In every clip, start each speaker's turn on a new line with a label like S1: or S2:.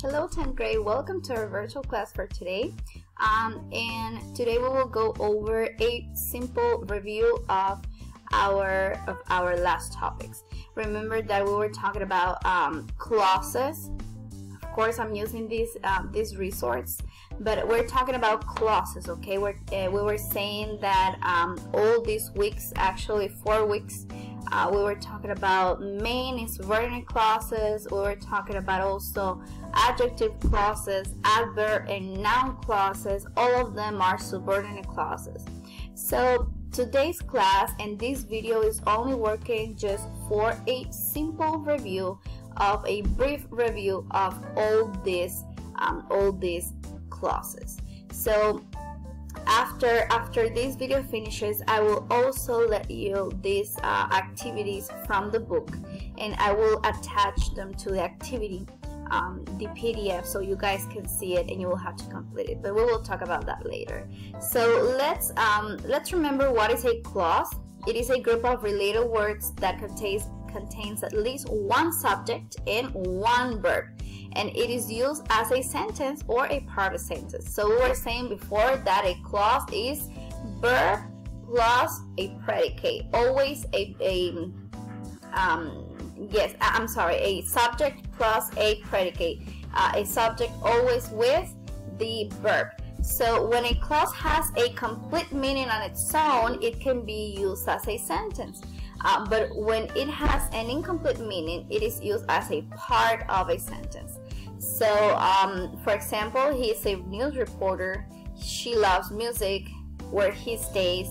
S1: Hello 10th grade, welcome to our virtual class for today. And today we will go over a simple review of our last topics. Remember that we were talking about clauses. Of course, I'm using this resource, but we're talking about clauses. Okay, we were saying that all these weeks, actually 4 weeks, we were talking about main and subordinate clauses. We were talking about also adjective clauses, adverb and noun clauses. All of them are subordinate clauses. So today's class and this video is only working just for a simple review of a brief review of all these clauses. So after this video finishes, I will also let you these activities from the book, and I will attach them to the activity, the PDF, so you guys can see it and you will have to complete it, but we will talk about that later. So let's remember what is a clause. It is a group of related words that contains at least one subject and one verb, and it is used as a sentence or a part of a sentence. So we were saying before that a clause is verb plus a predicate, always a subject plus a predicate, a subject always with the verb. So when a clause has a complete meaning on its own, it can be used as a sentence. But when it has an incomplete meaning, it is used as a part of a sentence. So, for example, he is a news reporter. She loves music. Where he stays,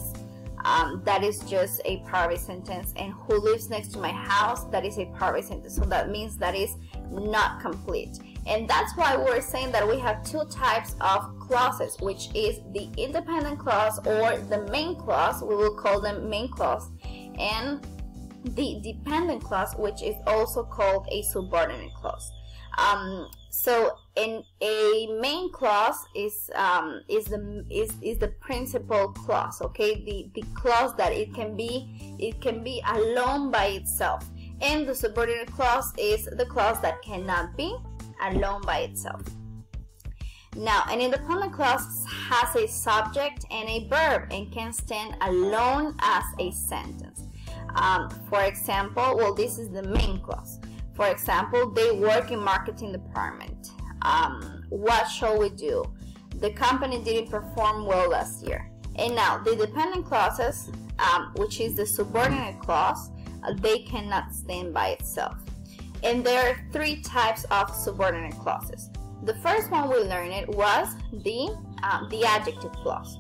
S1: that is just a part of a sentence. And who lives next to my house, that is a part of a sentence. So that means that is not complete. And that's why we're saying that we have two types of clauses, which is the independent clause or the main clause. We will call them main clause, and the dependent clause, which is also called a subordinate clause. So in a main clause is the principal clause. Okay, the clause that it can be alone by itself, and the subordinate clause is the clause that cannot be alone by itself. Now, an independent clause has a subject and a verb and can stand alone as a sentence. For example, well, this is the main clause. For example, they work in marketing department. What shall we do? The company didn't perform well last year. And now the dependent clauses, which is the subordinate clause, they cannot stand by itself. And there are three types of subordinate clauses. The first one we learned was the adjective clause.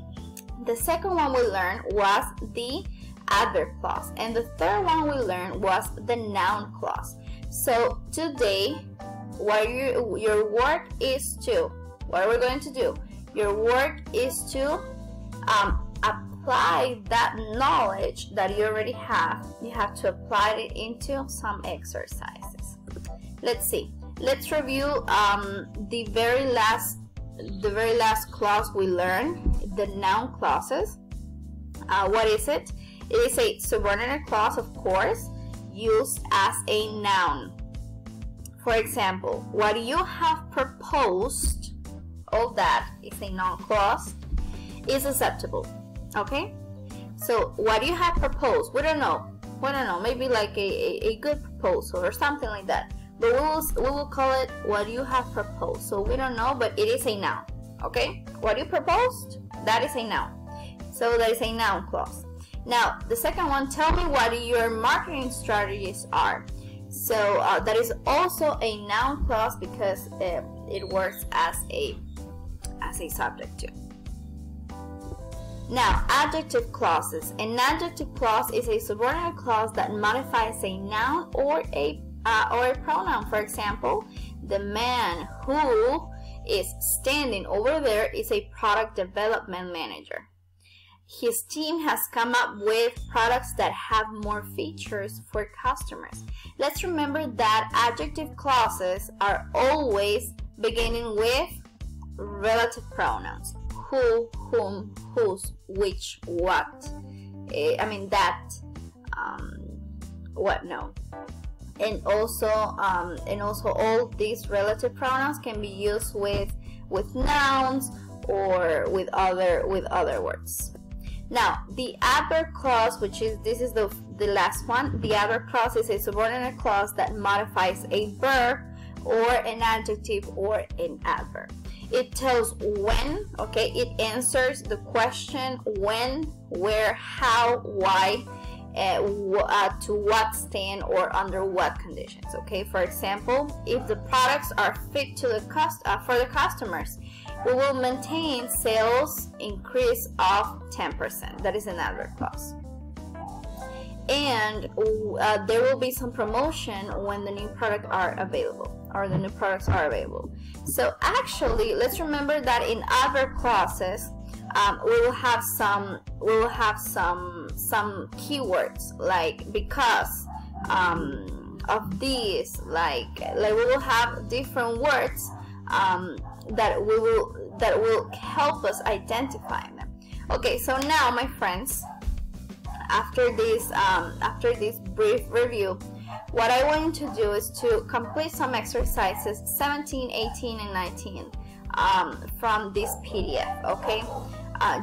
S1: The second one we learned was the adverb clause, and the third one we learned was the noun clause. So today, your work is to, what are we going to do? Your work is to apply that knowledge that you already have. You have to apply it into some exercises. Let's see. Let's review the very last clause we learned, the noun clauses. What is it? It is a subordinate clause, of course, used as a noun. For example, what you have proposed, all that is a noun clause, is acceptable. Okay? So what you have proposed, we don't know, maybe like a good proposal or something like that. But we will call it what you have proposed. So we don't know, but it is a noun. Okay? What you proposed, that is a noun. So that is a noun clause. Now, the second one, tell me what your marketing strategies are. So that is also a noun clause because it works as a subject too. Now, adjective clauses. An adjective clause is a subordinate clause that modifies a noun or a pronoun. For example, the man who is standing over there is a product development manager. His team has come up with products that have more features for customers. Let's remember that adjective clauses are always beginning with relative pronouns. Who, whom, whose, which, what. That, what, no. and also all these relative pronouns can be used with nouns or with other words. Now, the adverb clause, this is the last one. The adverb clause is a subordinate clause that modifies a verb or an adjective or an adverb. It tells when, okay? It answers the question when, where, how, why, to what extent or under what conditions, okay? For example, if the products are fit to for the customers, we will maintain sales increase of 10%. That is an adverb clause. And there will be some promotion when the new products are available, So actually, let's remember that in adverb clauses, we will have some keywords like because, of this, like we will have different words that will help us identify them. Okay, so now, my friends, after this brief review, what I want you to do is to complete some exercises 17, 18, and 19 from this PDF. Okay,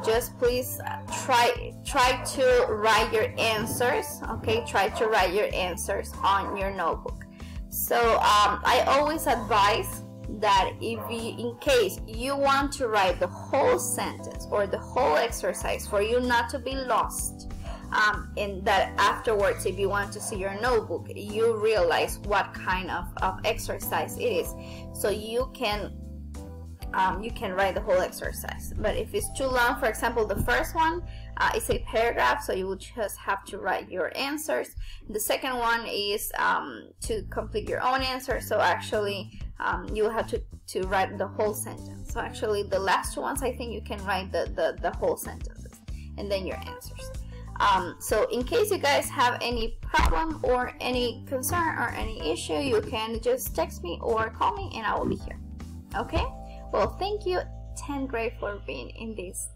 S1: just please try to write your answers. Okay, try to write your answers on your notebook. So I always advise that in case you want to write the whole sentence or the whole exercise, for you not to be lost, and that afterwards, if you want to see your notebook, you realize what kind of exercise it is, so you can write the whole exercise. But if it's too long, for example, the first one is a paragraph, so you will just have to write your answers. The second one is to complete your own answer, so actually you have to write the whole sentence. So actually the last two ones, I think you can write the whole sentences and then your answers. So in case you guys have any problem or any concern or any issue, you can just text me or call me and I will be here. Okay, well, thank you 10th grade for being in this